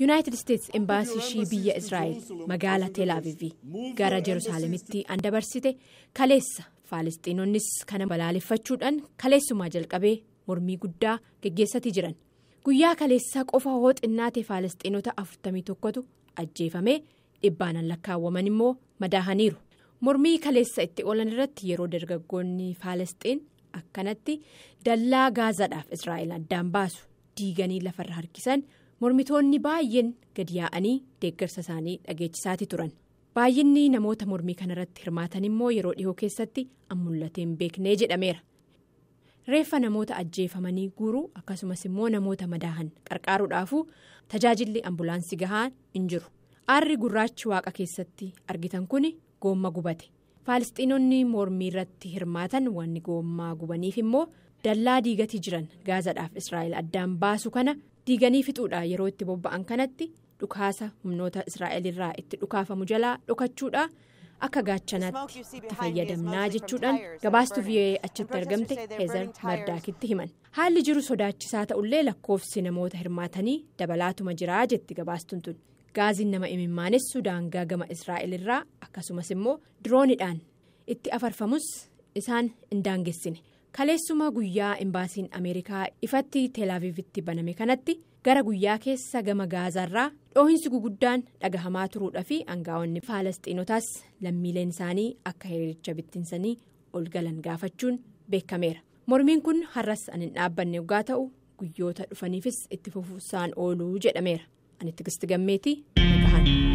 Yuunaayitid Isteetsi embaasii ishii biyya Israa'el magaalaa Teel Aviivii gara Jerusaalemitti dabarsite kaleessa Faalisxiinonnis kana balaaleffachuudhaan kaleessumaa jalqabee mormii guddaa geggeessatii jiran. Guyyaa kaleessaa qofa hoo xinnaate Faalisxiinota 41tu ajjeefamee dhibbaanan lakkaawwaman immoo madaahaniiru. Mormii kaleessa itti oolan irratti yeroo dargaggoonni Faalisxiin akkanatti dallaa Gaazaadhaaf Israa'el addaan baasu diiganii lafarra harkisan. Mormitoonni baay'een gadi yaa'anii deeggarsa isaanii dhageechisaati turan. Baay'inni namoota mormii kanarratti hirmaatan immoo yeroo dhihoo keessatti mul'atee hin beeknee jedhameera. Reeffa namoota ajjeefamanii guuruu akkasumas immoo namoota madaahan qarqaaruudhaafuu tajaajilli ambulaansii gahaan hin jiru. Aarri gurraachi waaqa keessatti argitan kun goomma gubate. Faalisxiinonni mormii irratti hirmaatan wanni goommaa gubaniif immoo dallaa diigatii jiran Gaazaadhaaf Israa'el addaan baasu kana. Diiganii fixuudha yeroo itti bobba'an kanatti dhukaasa humnoota Israa'el irraa itti dhukaafamu jalaa dhokachuudha akka gaachanaatti itti fayyadamnaa jechuudhaan gabaastuu VOA achitti argamte Heezar Mardaakitti himan. Haalli jiru sodaachisaa ta'ullee lakkoofsi namoota hirmaatanii dabalaatuma jiraa jetti gabaastuun tun. Gaaziin nama imimaanessu daangaa gama Israa'el irraa akkasumas immoo diroonidhaan itti afarfamus isaan hin daangessine. Kaleessuma guyyaa embaasiin Ameerikaa ifatti Teel Aviivitti baname kanatti gara guyyaa keessa gama Gaazaarraa dhoohinsi guguddaan dhagahamaa turuudhaa fi aangaa'onni Faalisxiinotaas lammiileen isaanii akka hiriiricha bittinsanii ol galan gaafachuun beekameera. Mormiin kun har'as an hin dhaabbanne yoggaa ta'u guyyoota dhufaniifis itti fufuusaan ooluu jedhameera. Ani Tigisti Gammeetii nagahan.